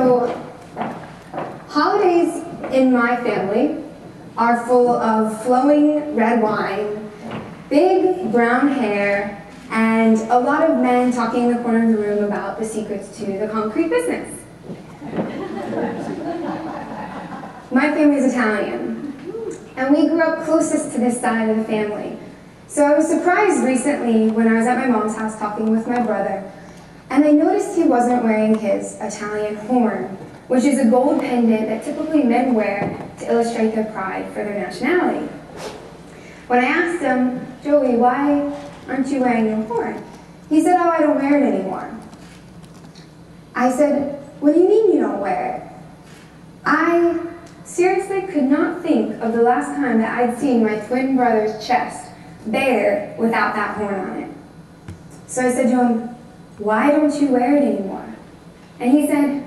So, holidays in my family are full of flowing red wine, big brown hair, and a lot of men talking in the corner of the room about the secrets to the concrete business. My family is Italian, and we grew up closest to this side of the family. So I was surprised recently when I was at my mom's house talking with my brother, and I noticed he wasn't wearing his Italian horn, which is a gold pendant that typically men wear to illustrate their pride for their nationality. When I asked him, "Joey, why aren't you wearing your horn?" He said, "Oh, I don't wear it anymore." I said, "What do you mean you don't wear it?" I seriously could not think of the last time that I'd seen my twin brother's chest bare without that horn on it. So I said to him, "Why don't you wear it anymore?" And he said,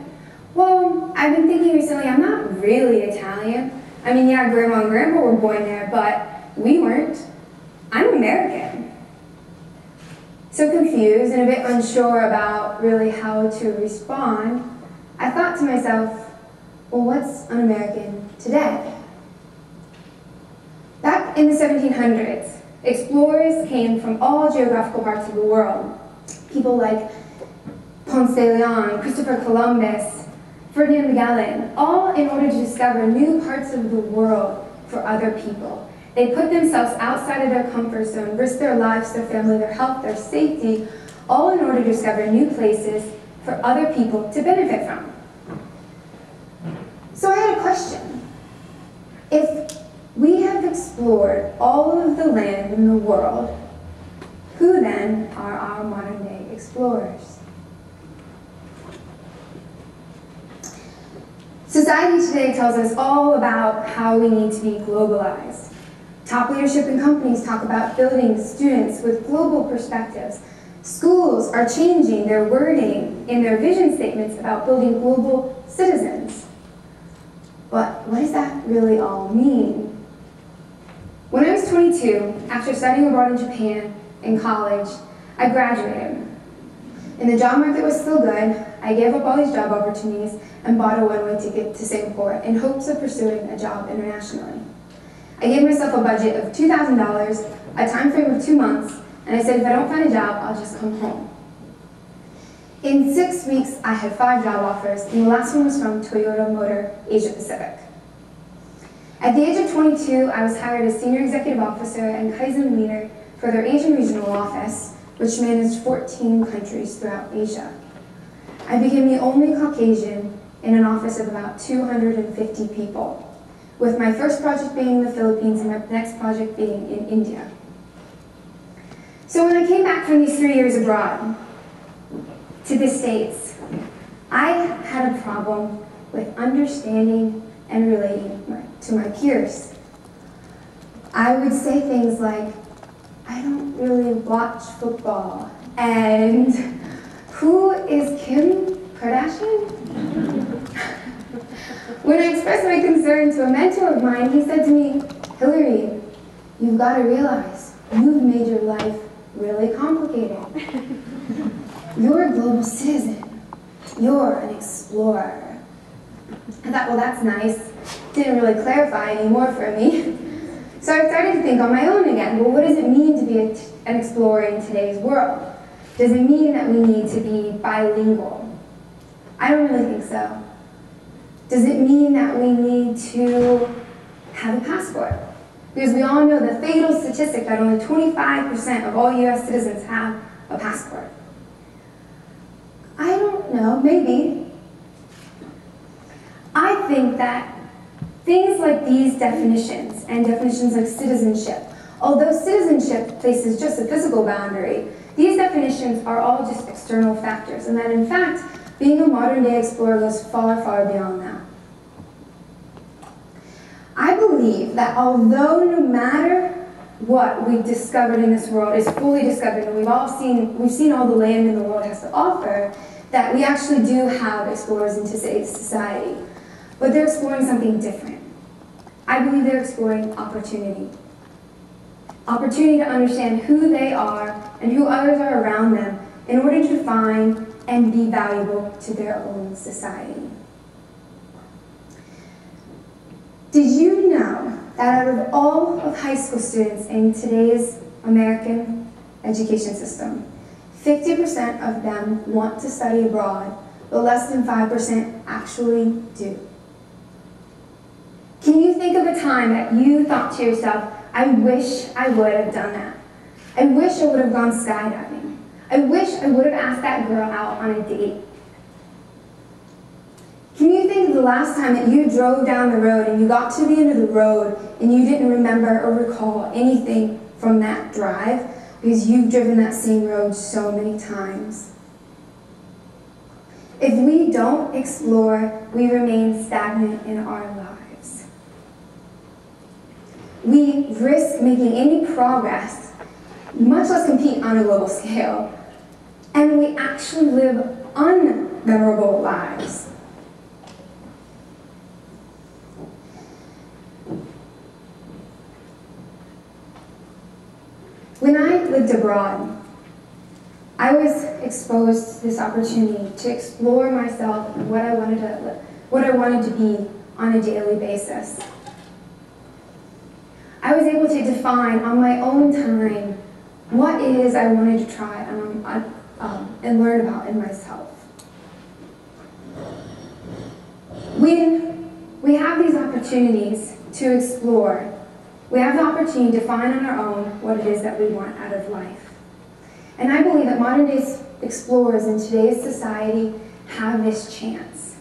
"Well, I've been thinking recently, I'm not really Italian. I mean, yeah, Grandma and Grandpa were born there, but we weren't. I'm American." So confused and a bit unsure about really how to respond, I thought to myself, well, what's un-American today? Back in the 1700s, explorers came from all geographical parts of the world. People like Ponce de Leon, Christopher Columbus, Ferdinand Magellan, all in order to discover new parts of the world for other people. They put themselves outside of their comfort zone, risked their lives, their family, their health, their safety, all in order to discover new places for other people to benefit from. So I had a question. If we have explored all of the land in the world, who then are our modern-day explorers? Society today tells us all about how we need to be globalized. Top leadership in companies talk about building students with global perspectives. Schools are changing their wording in their vision statements about building global citizens. But what does that really all mean? When I was 22, after studying abroad in Japan in college, I graduated. And the job market was still good. I gave up all these job opportunities and bought a one-way ticket to Singapore in hopes of pursuing a job internationally. I gave myself a budget of $2,000, a time frame of 2 months, and I said if I don't find a job, I'll just come home. In 6 weeks, I had 5 job offers, and the last one was from Toyota Motor Asia Pacific. At the age of 22, I was hired as Senior Executive Officer and Kaizen Leader for their Asian Regional Office, which managed 14 countries throughout Asia. I became the only Caucasian in an office of about 250 people, with my first project being in the Philippines and my next project being in India. So when I came back from these 3 years abroad to the States, I had a problem with understanding and relating to my peers. I would say things like, "I don't really watch football," and "Who is Kim Kardashian?" When I expressed my concern to a mentor of mine, he said to me, "Hilary, you've got to realize you've made your life really complicated. You're a global citizen. You're an explorer." I thought, well, that's nice. Didn't really clarify anymore for me. So I started to think on my own again. Well, what does it mean to be an explorer in today's world? Does it mean that we need to be bilingual? I don't really think so. Does it mean that we need to have a passport? Because we all know the fatal statistic that only 25% of all US citizens have a passport. I don't know, maybe. I think that things like these definitions and definitions like citizenship, although citizenship places just a physical boundary, these definitions are all just external factors, and that in fact, being a modern-day explorer goes far, far beyond that. I believe that although no matter what we've discovered in this world is fully discovered, and we've seen all the land in the world has to offer, that we actually do have explorers in today's society. But they're exploring something different. I believe they're exploring opportunity. Opportunity to understand who they are and who others are around them in order to find and be valuable to their own society. Did you know that out of all of high school students in today's American education system, 50% of them want to study abroad, but less than 5% actually do? Can you think of a time that you thought to yourself, I wish I would have done that. I wish I would have gone skydiving. I wish I would have asked that girl out on a date. Can you think of the last time that you drove down the road and you got to the end of the road and you didn't remember or recall anything from that drive because you've driven that same road so many times? If we don't explore, we remain stagnant in our lives. We risk making any progress, much less compete on a global scale, and we actually live unmemorable lives. When I lived abroad, I was exposed to this opportunity to explore myself and what I wanted to be on a daily basis. I was able to define on my own time what it is I wanted to try and learn about in myself. When we have these opportunities to explore, we have the opportunity to find on our own what it is that we want out of life. And I believe that modern-day explorers in today's society have this chance.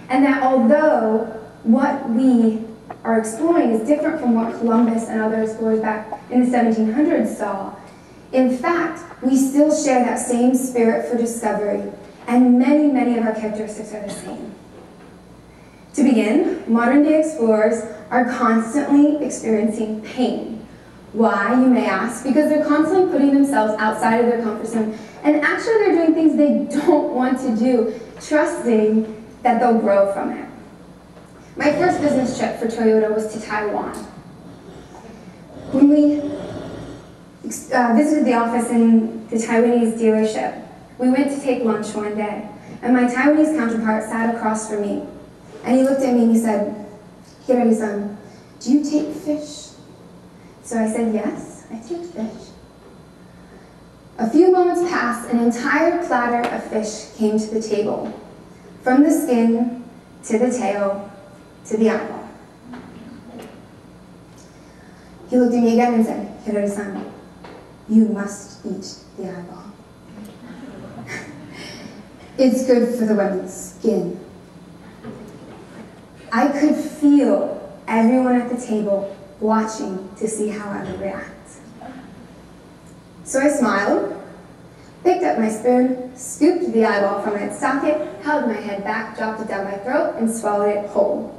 And that although what we are exploring is different from what Columbus and other explorers back in the 1700s saw, in fact, we still share that same spirit for discovery, and many, many of our characteristics are the same. To begin, modern-day explorers are constantly experiencing pain. Why, you may ask? Because they're constantly putting themselves outside of their comfort zone, and actually they're doing things they don't want to do, trusting that they'll grow from it. My first business trip for Toyota was to Taiwan. When we visited the office in the Taiwanese dealership, we went to take lunch one day, and my Taiwanese counterpart sat across from me, and he looked at me and he said, "Hilary-san, do you take fish?" So I said, "Yes, I take fish." A few moments passed, an entire platter of fish came to the table, from the skin to the tail to the eyeball. He looked at me again and said, "Hilary-san, you must eat the eyeball. It's good for the women's skin." I could feel everyone at the table watching to see how I would react. So I smiled, picked up my spoon, scooped the eyeball from its socket, held my head back, dropped it down my throat, and swallowed it whole.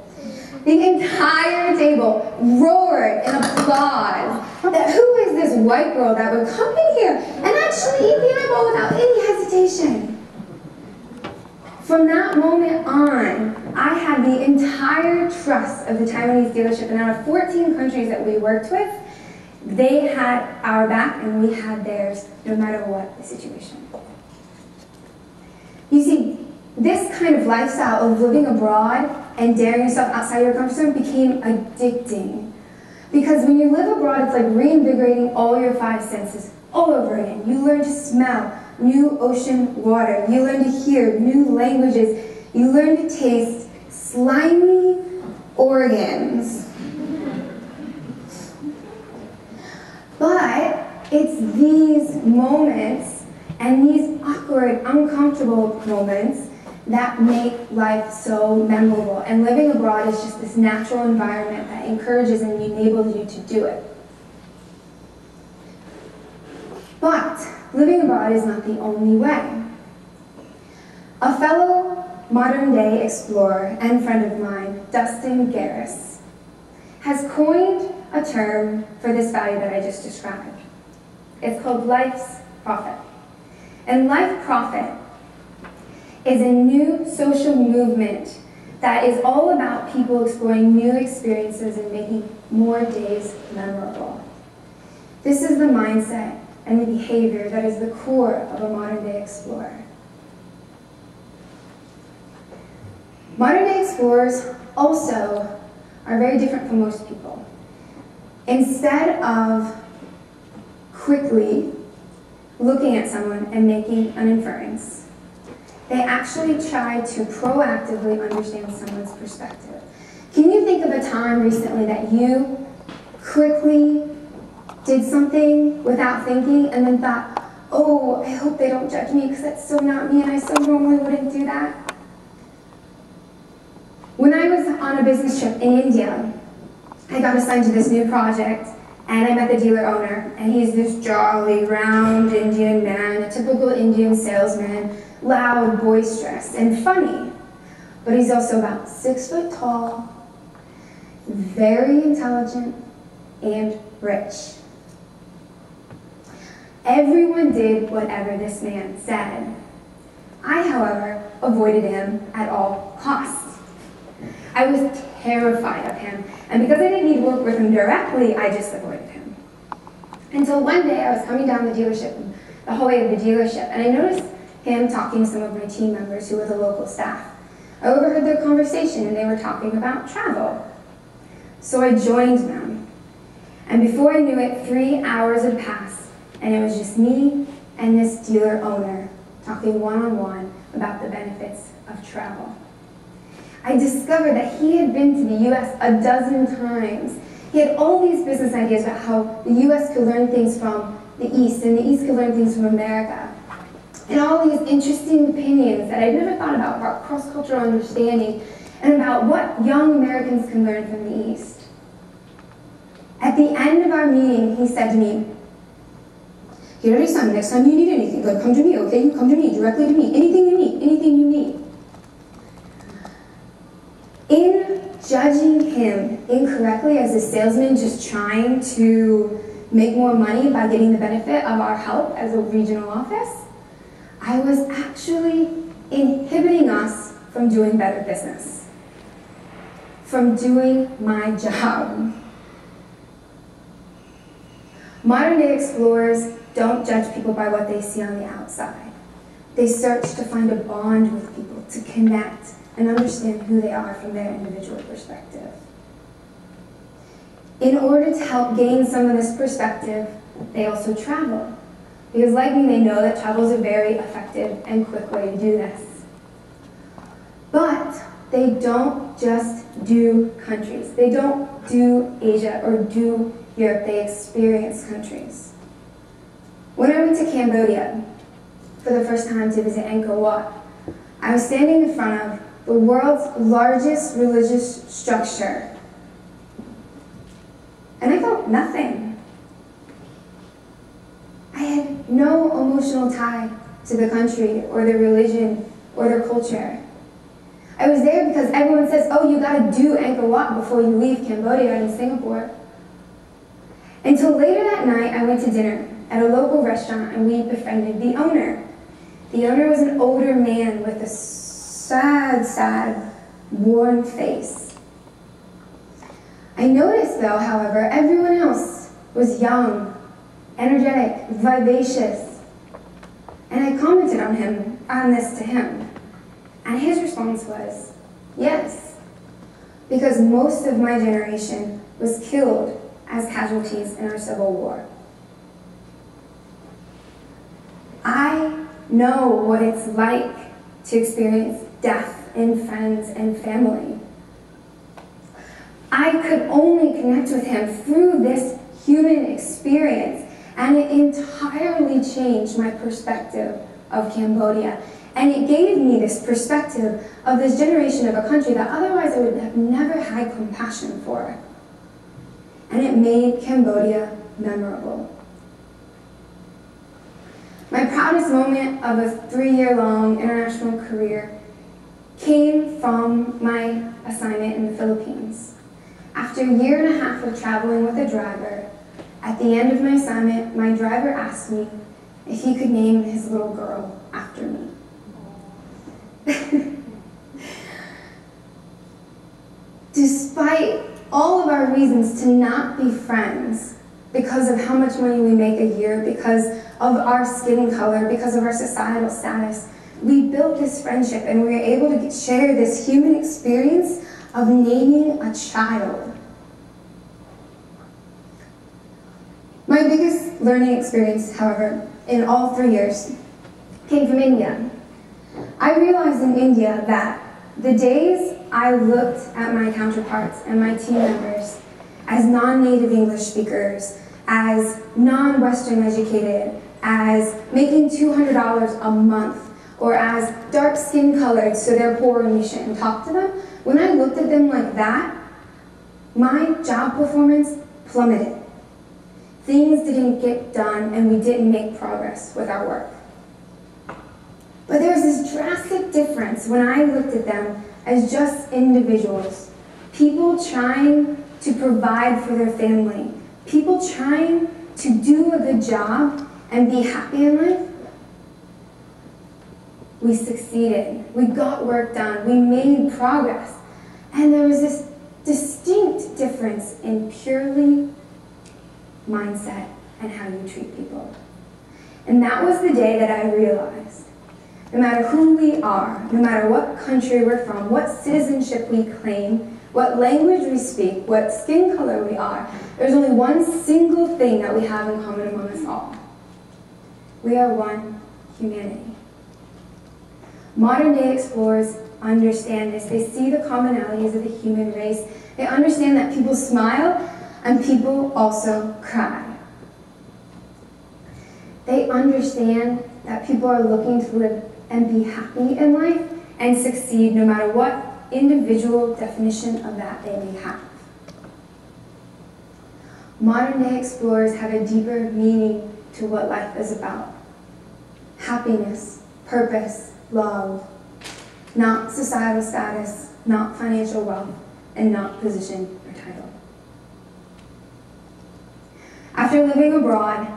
The entire table roared in applause that who is this white girl that would come in here and actually eat the eyeball without any hesitation? From that moment on, I had the entire trust of the Taiwanese dealership, and out of 14 countries that we worked with, they had our back and we had theirs, no matter what the situation. You see, this kind of lifestyle of living abroad and daring yourself outside your comfort zone became addicting. Because when you live abroad, it's like reinvigorating all your five senses all over again. You learn to smell new ocean water. You learn to hear new languages. You learn to taste slimy organs. But it's these moments and these awkward, uncomfortable moments that make life so memorable. And living abroad is just this natural environment that encourages and enables you to do it. But living abroad is not the only way. A fellow modern-day explorer and friend of mine, Dustin Garris, has coined a term for this value that I just described. It's called life's profit. And life profit is a new social movement that is all about people exploring new experiences and making more days memorable. This is the mindset and the behavior that is the core of a modern-day explorer. Modern-day explorers also are very different from most people. Instead of quickly looking at someone and making an inference, they actually try to proactively understand someone's perspective. Can you think of a time recently that you quickly did something without thinking and then thought, oh, I hope they don't judge me because that's so not me and I so normally wouldn't do that? When I was on a business trip in India, I got assigned to this new project and I met the dealer owner, and he's this jolly, round Indian man, a typical Indian salesman, loud, boisterous, and funny. But he's also about 6 foot tall, very intelligent, and rich. Everyone did whatever this man said. I, however, avoided him at all costs. I was terrified of him, and because I didn't need to work with him directly, I just avoided him. Until one day I was coming down the hallway of the dealership, and I noticed him talking to some of my team members who were the local staff. I overheard their conversation, and they were talking about travel. So I joined them, and before I knew it, 3 hours had passed, and it was just me and this dealer owner talking one-on-one about the benefits of travel. I discovered that he had been to the US a dozen times. He had all these business ideas about how the US could learn things from the East, and the East could learn things from America. And all these interesting opinions that I'd never thought about cross-cultural understanding, and about what young Americans can learn from the East. At the end of our meeting, he said to me, "Hilary-san, next time you need anything, come to me, okay? You come to me, directly to me, anything you need, anything you need." In judging him incorrectly as a salesman just trying to make more money by getting the benefit of our help as a regional office, I was actually inhibiting us from doing better business, from doing my job. Modern day explorers don't judge people by what they see on the outside. They search to find a bond with people, to connect, and understand who they are from their individual perspective. In order to help gain some of this perspective, they also travel. Because like me, they know that travel is a very effective and quick way to do this. But they don't just do countries. They don't do Asia or do Europe. They experience countries. When I went to Cambodia for the first time to visit Angkor Wat, I was standing in front of the world's largest religious structure, and I felt nothing. I had no emotional tie to the country or their religion or their culture. I was there because everyone says, oh, you gotta do Angkor Wat before you leave Cambodia and Singapore. Until later that night, I went to dinner at a local restaurant and we befriended the owner. The owner was an older man with a sad, worn face. I noticed though, however, everyone else was young, energetic, vivacious. And I commented on this to him. And his response was, yes, because most of my generation was killed as casualties in our Civil War. I know what it's like to experience death in friends and family. I could only connect with him through this human experience, and it entirely changed my perspective of Cambodia. And it gave me this perspective of this generation of a country that otherwise I would have never had compassion for. And it made Cambodia memorable. My proudest moment of a 3-year-long international career came from my assignment in the Philippines. After a 1.5 years of traveling with a driver, at the end of my assignment, my driver asked me if he could name his little girl after me. Despite all of our reasons to not be friends, because of how much money we make a year, because of our skin color, because of our societal status, we built this friendship and we were able to share this human experience of naming a child. My biggest learning experience, however, in all 3 years, came from India. I realized in India that the days I looked at my counterparts and my team members as non-native English speakers, as non-Western educated, as making $200 a month, or as dark skin colored so they're poor and we shouldn't talk to them, when I looked at them like that, my job performance plummeted. Things didn't get done and we didn't make progress with our work. But there was this drastic difference when I looked at them as just individuals, people trying to provide for their family, people trying to do a good job and be happy in life. We succeeded, we got work done, we made progress, and there was this distinct difference in purely mindset and how you treat people. And that was the day that I realized, no matter who we are, no matter what country we're from, what citizenship we claim, what language we speak, what skin color we are, there's only one single thing that we have in common among us all. We are one humanity. Modern day explorers understand this. They see the commonalities of the human race. They understand that people smile and people also cry. They understand that people are looking to live and be happy in life and succeed no matter what individual definition of that they may have. Modern day explorers have a deeper meaning to what life is about. Happiness, purpose, love, not societal status, not financial wealth, and not position or title. After living abroad,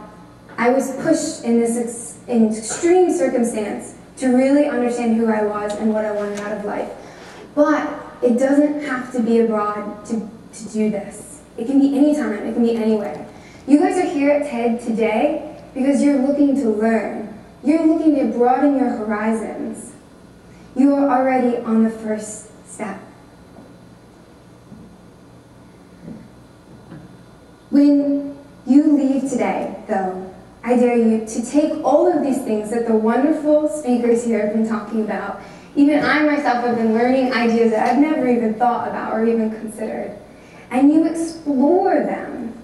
I was pushed in this extreme circumstance to really understand who I was and what I wanted out of life. But it doesn't have to be abroad to do this. It can be anytime, it can be anywhere. You guys are here at TED today because you're looking to learn. You're looking to broaden your horizons. You are already on the first step. When you leave today, though, I dare you to take all of these things that the wonderful speakers here have been talking about. Even I myself have been learning ideas that I've never even thought about or even considered. And you explore them.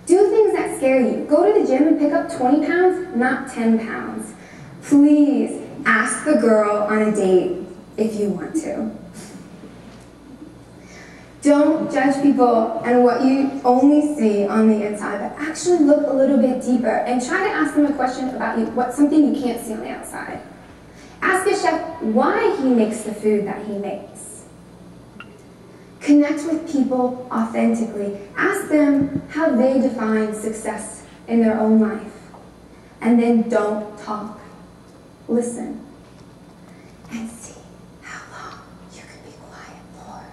Do things that scare you. Go to the gym and pick up 20 pounds, not 10 pounds. Please ask the girl on a date if you want to. Don't judge people and what you only see on the inside, but actually look a little bit deeper and try to ask them a question about something you can't see on the outside. Ask a chef why he makes the food that he makes. Connect with people authentically. Ask them how they define success in their own life. And then don't talk. Listen. And see how long you can be quiet for.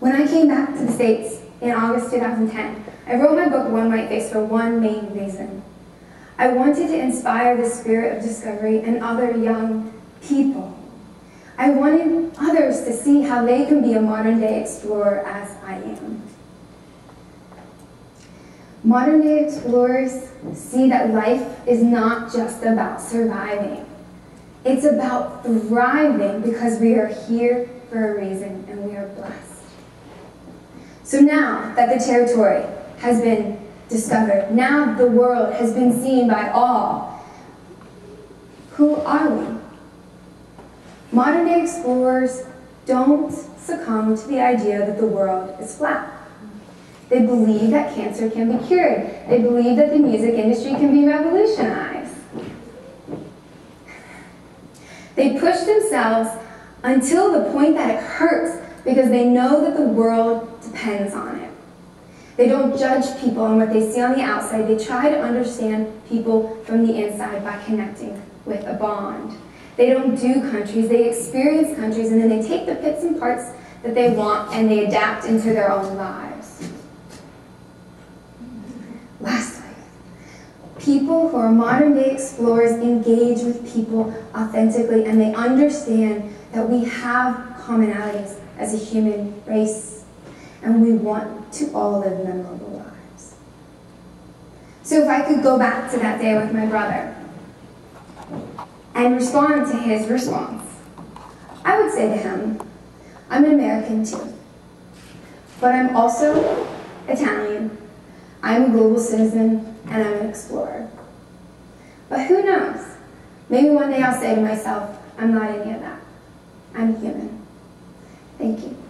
When I came back to the States in August 2010, I wrote my book, One White Face, for one main reason. I wanted to inspire the spirit of discovery in other young people. I wanted others to see how they can be a modern-day explorer as I am. Modern-day explorers see that life is not just about surviving. It's about thriving because we are here for a reason and we are blessed. So now that the territory has been discovered, now the world has been seen by all, who are we? Modern-day explorers don't succumb to the idea that the world is flat. They believe that cancer can be cured. They believe that the music industry can be revolutionized. They push themselves until the point that it hurts because they know that the world depends on it. They don't judge people on what they see on the outside. They try to understand people from the inside by connecting with a bond. They don't do countries, they experience countries, and then they take the bits and parts that they want and they adapt into their own lives. Lastly, people who are modern-day explorers engage with people authentically, and they understand that we have commonalities as a human race, and we want to all live memorable lives. So if I could go back to that day with my brother and respond to his response, I would say to him, I'm an American too, but I'm also Italian, I'm a global citizen, and I'm an explorer. But who knows? Maybe one day I'll say to myself, I'm not any of that. I'm human. Thank you.